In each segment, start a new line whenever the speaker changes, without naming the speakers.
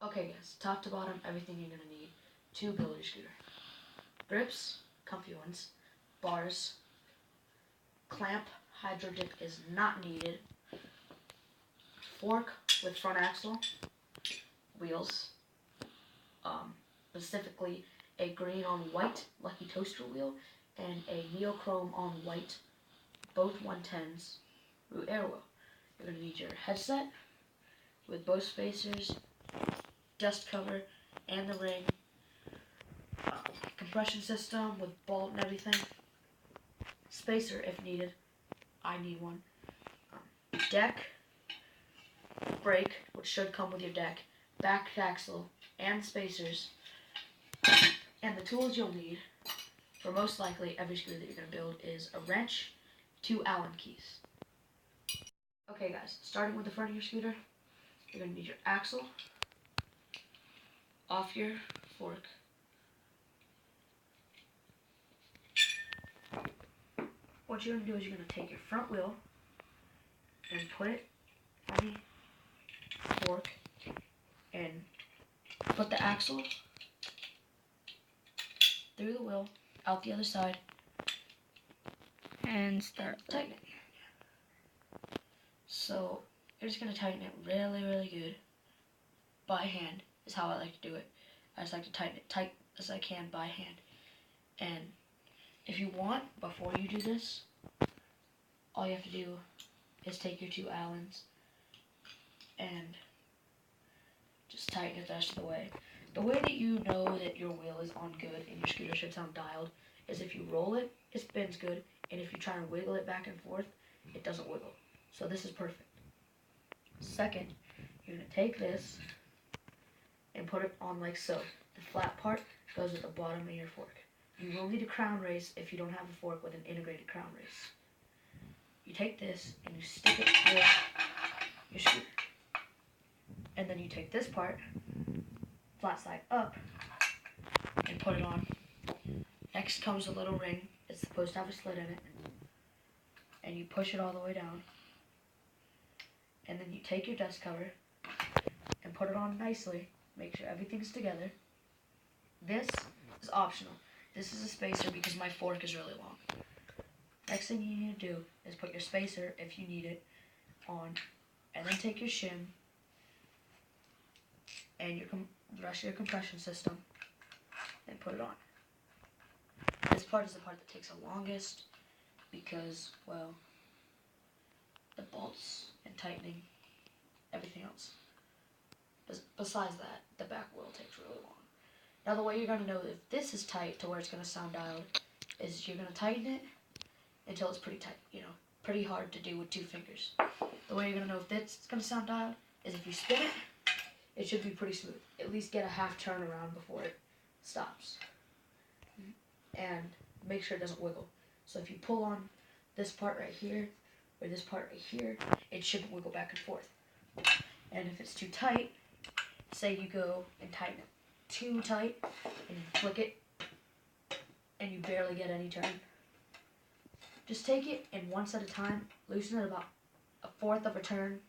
Okay guys, top to bottom, everything you're going to need to build your scooter. Grips, comfy ones. Bars. Clamp, hydro dip is not needed. Fork with front axle. Wheels. Specifically a green on white Lucky Toaster wheel and a neochrome on white, both 110s, root air wheel. You're going to need your headset with both spacers, dust cover, and the ring. Compression system with bolt and everything. Spacer if needed. I need one. Deck, brake, which should come with your deck, back axle, and spacers. And the tools you'll need for most likely every scooter that you're going to build is a wrench, 2 Allen keys. Okay guys, starting with the front of your scooter, you're going to need your axle, off your fork, what you're going to do is you're going to take your front wheel and put it on the fork and put the axle through the wheel, out the other side,
and start
tightening. So you're just going to tighten it really, really good. By hand is how I like to do it. I just like to tighten it tight as I can by hand. And if you want, before you do this, all you have to do is take your 2 Allens and just tighten it the rest of the way. The way that you know that your wheel is on good and your scooter should sound dialed is if you roll it, it spins good, and if you try and wiggle it back and forth, it doesn't wiggle. So this is perfect. Second, you're going to take this and put it on like so. The flat part goes at the bottom of your fork. You will need a crown race if you don't have a fork with an integrated crown race. You take this and you stick it with your scooter. And then you take this part, flat side up, and put it on. Next comes a little ring. It's supposed to have a slit in it. And you push it all the way down. And then you take your dust cover and put it on nicely. Make sure everything's together. This is optional. This is a spacer because my fork is really long. Next thing you need to do is put your spacer, if you need it, on, and then take your shim and the rest of your compression system and put it on. This part is the part that takes the longest because, well, the bolts and tightening, everything else. Besides that, the back wheel takes really long. Now the way you're going to know if this is tight to where it's going to sound dialed is you're going to tighten it until it's pretty tight, pretty hard to do with 2 fingers. The way you're going to know if it's going to sound dialed is if you spin it, it should be pretty smooth. At least get a half turn around before it stops. And make sure it doesn't wiggle. So if you pull on this part right here, or this part right here, it shouldn't wiggle back and forth. And if it's too tight, say you go and tighten it too tight, and you flick it, and you barely get any turn, just take it and once at a time, loosen it about 1/4 of a turn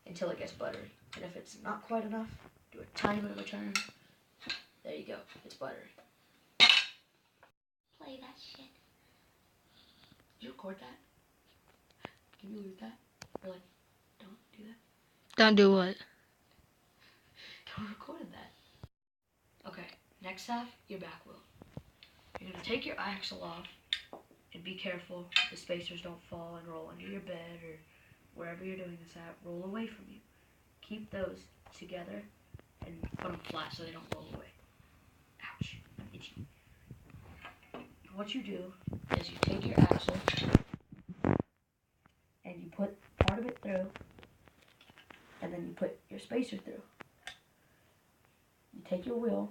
until it gets buttery. And if it's not quite enough, do a tiny bit of a turn. There you go, it's buttery.
play that shit.
Did you record that? Can you leave that? Or like, don't do that?
Don't do what?
Don't record that. Okay, next half, your back wheel. You're going to take your axle off and be careful the spacers don't fall and roll under your bed or wherever you're doing this at. Roll away from you. Keep those together and put them flat so they don't roll away. Ouch, I'm itchy. What you do is you take your axle and you put part of it through and then you put your spacer through. You take your wheel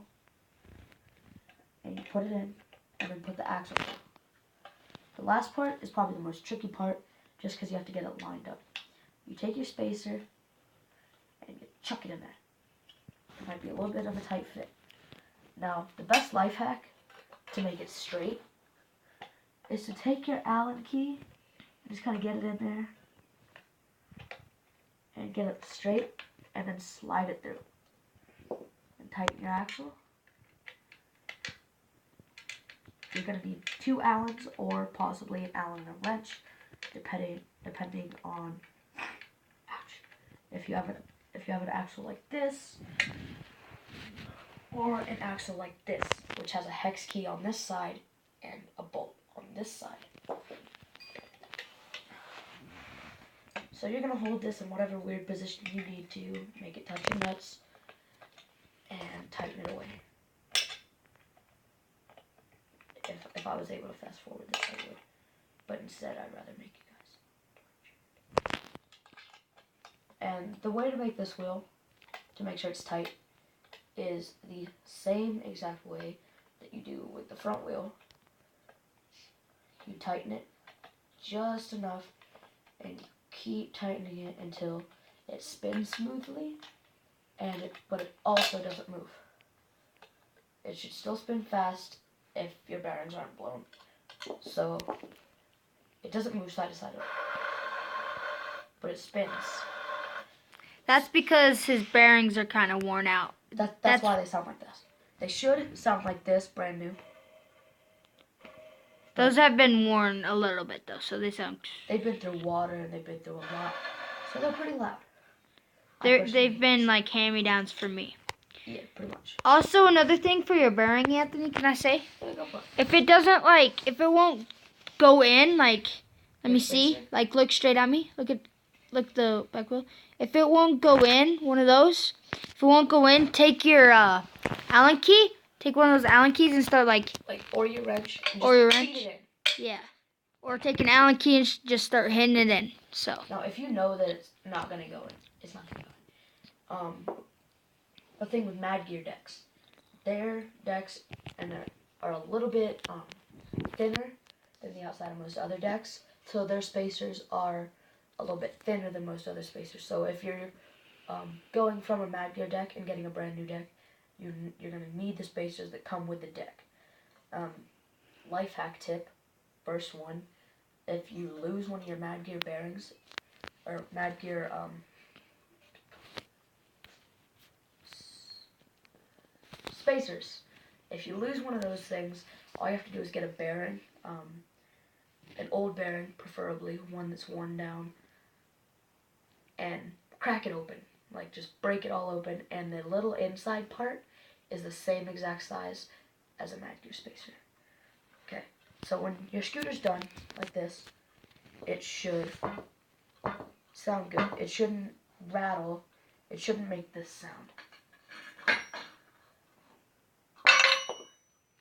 and you put it in and then put the axle through. The last part is probably the most tricky part just because you have to get it lined up. You take your spacer and you chuck it in there. It might be a little bit of a tight fit. Now, the best life hack to make it straight is to take your Allen key and just kind of get it in there and get it straight and then slide it through. And tighten your axle. You're going to need 2 Allens or possibly an Allen and a wrench, depending on, ouch, if you have an axle like this or an axle like this, which has a hex key on this side and a bolt on this side. So you're going to hold this in whatever weird position you need to make it touch your nuts and tighten it away. If I was able to fast forward this, I would. But instead, I'd rather make you guys. And the way to make this wheel, to make sure it's tight, is the same exact way that you do with the front wheel. You tighten it just enough and keep tightening it until it spins smoothly, but it also doesn't move. It should still spin fast if your bearings aren't blown. So it doesn't move side to side, but it spins.
That's because his bearings are kind of worn out.
That's why they sound like this. They should sound like this, brand new.
Those have been worn a little bit though, so they sound.
They've been through water and they've been through a lot, so they're pretty loud.
They've been like hand-me-downs for me.
Yeah, pretty much.
Also, another thing for your bearing, Anthony, can I say?
Yeah, go for it.
If it doesn't if it won't go in, let me see. Look straight at me. Look the back wheel. If it won't go in, one of those. If it won't go in, take your Allen key. Take one of those Allen keys and start
or your wrench.
Or your wrench. Feed it in. Yeah. Or take an Allen key and just start hitting it in. So.
Now, if you know that it's not gonna go in, it's not gonna go in. The thing with Mad Gear decks, their decks are a little bit thinner than the outside of most other decks, so their spacers are a little bit thinner than most other spacers. So if you're going from a Mad Gear deck and getting a brand new deck, you're going to need the spacers that come with the deck. Life hack tip, first one, if you lose one of your Mad Gear bearings, or Mad Gear spacers, if you lose one of those things, all you have to do is get a bearing, an old bearing, preferably one that's worn down, and crack it open. Just break it all open, and the little inside part is the same exact size as a Mad Gear spacer. Okay, so when your scooter's done, like this, it should sound good. It shouldn't rattle. It shouldn't make this sound.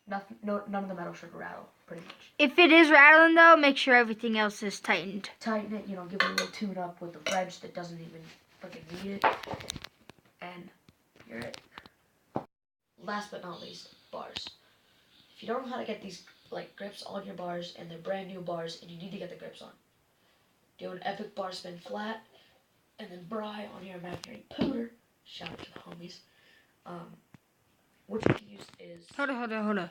None of the metal should rattle, pretty much.
If it is rattling, though, make sure everything else is tightened.
Tighten it, give it a little tune-up with a wrench that doesn't even freaking need it. And you're it. Last but not least, bars. If you don't know how to get these grips on your bars, and they're brand new bars, and you need to get the grips on, do an epic bar spin flat, and then Bry on your imaginary pooter. Shout out to the homies. What you can use is...
Hold on.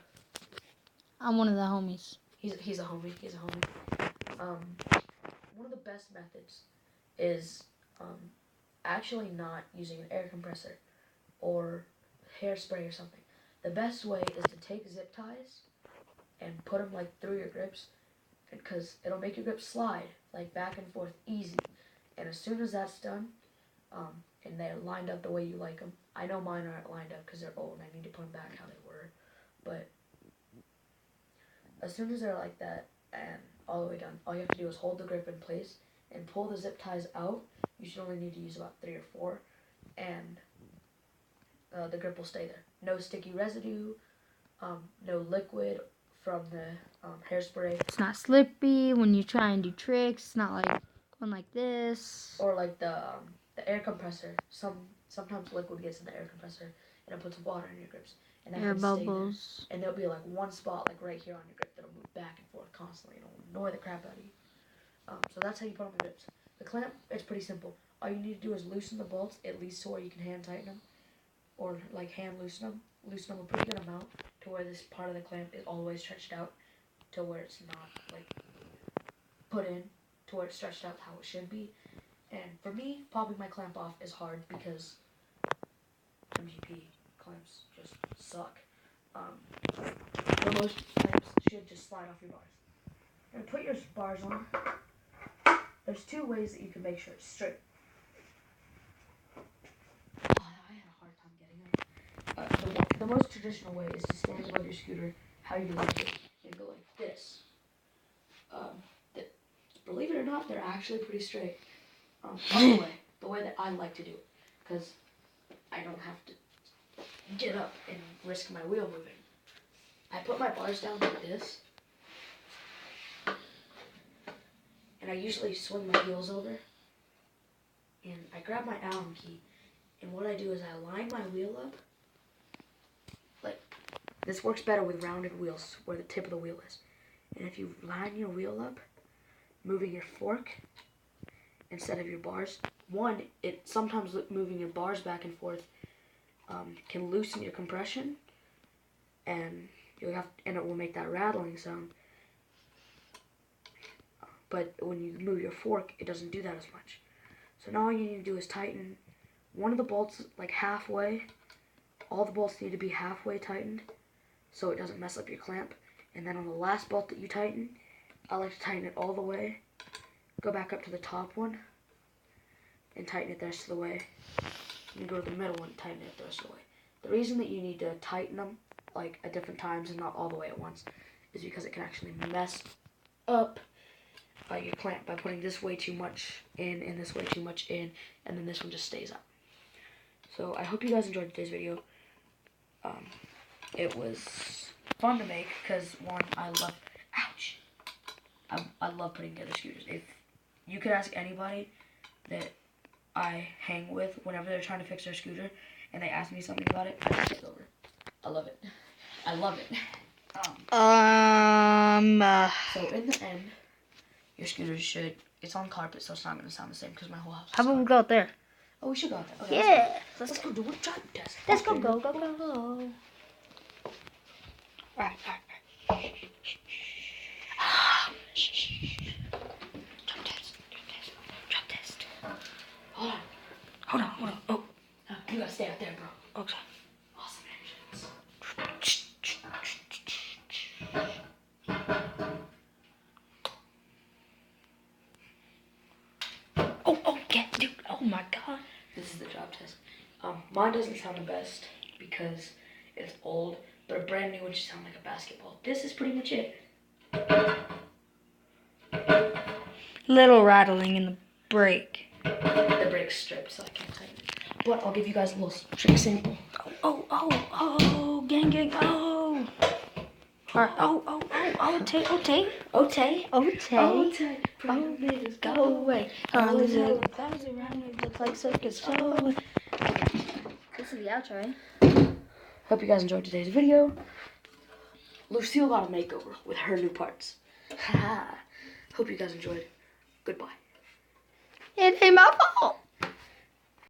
I'm one of the homies.
He's a homie. One of the best methods is actually not using an air compressor or hairspray or something. The best way is to take zip ties and put them through your grips, because it'll make your grips slide back and forth easy. And as soon as that's done, and they're lined up the way you like them. I know mine aren't lined up because they're old and I need to put them back how they were. But as soon as they're like that and all the way done, all you have to do is hold the grip in place and pull the zip ties out. You should only need to use about 3 or 4, and the grip will stay there. No sticky residue, no liquid from the hairspray.
It's not slippy when you try and do tricks. It's not going like this.
Or the air compressor. Sometimes liquid gets in the air compressor and it puts water in your grips. And that
air
can
bubbles.
Stay there. And there'll be one spot right here on your grip that'll move back and forth constantly. It'll annoy the crap out of you. So that's how you put on the grips. The clamp, it's pretty simple. All you need to do is loosen the bolts, at least to where you can hand tighten them. Or hand loosen them. Loosen them a pretty good amount to where this part of the clamp is always stretched out to where it's not put in, to where it's stretched out how it should be. And for me, popping my clamp off is hard because MGP clamps just suck. For most clamps should just slide off your bars. And put your bars on. There's 2 ways that you can make sure it's straight. Oh, I had a hard time getting it. The most traditional way is to stand above your scooter, how you like it, and go like this. Believe it or not, they're actually pretty straight. The way that I like to do it, because I don't have to get up and risk my wheel moving. I put my bars down like this, and I usually swing my heels over, and I grab my Allen key, and what I do is I line my wheel up. Like, this works better with rounded wheels, where the tip of the wheel is. And if you line your wheel up, moving your fork instead of your bars, it sometimes moving your bars back and forth can loosen your compression, and it will make that rattling sound. But when you move your fork, it doesn't do that as much. So now all you need to do is tighten one of the bolts like halfway. All the bolts need to be halfway tightened so it doesn't mess up your clamp. And then on the last bolt that you tighten, I like to tighten it all the way. Go back up to the top one and tighten it the rest of the way. And go to the middle one and tighten it the rest of the way. The reason that you need to tighten them like at different times and not all the way at once is because it can actually mess up your clamp by putting this way too much in and this way too much in, and then this one just stays up. So I hope you guys enjoyed today's video. It was fun to make because one, I love putting together scooters. If you could ask anybody that I hang with whenever they're trying to fix their scooter and they ask me something about it, I just take over. I love it. I love it. So in the end, your scooter it's on carpet, so it's not going to sound the same because my whole house is
How about we
carpet.
go out there?
Oh, we should go out there. Okay,
Yeah.
let's go do a driving test.
Let's
Okay.
go.
Alright. Drop test. Hold on. Oh, you gotta stay out there, bro.
Okay.
Awesome engines.
Oh, yeah, dude. Oh my God.
This is the drop test. Mine doesn't sound the best because it's old, but a brand new one should sound like a basketball. This is pretty much it.
Little rattling in the brake.
The brake's stripped, so I can't tighten it. But I'll give you guys a little trick sample.
Oh, gang, oh. Alright, Otay.
Predators
Go away. Clouds around me look like circus. Oh. This is the outro, right?
Hope you guys enjoyed today's video. Lucille got a makeover with her new parts. Haha. Hope you guys enjoyed. Goodbye.
It ain't my fault.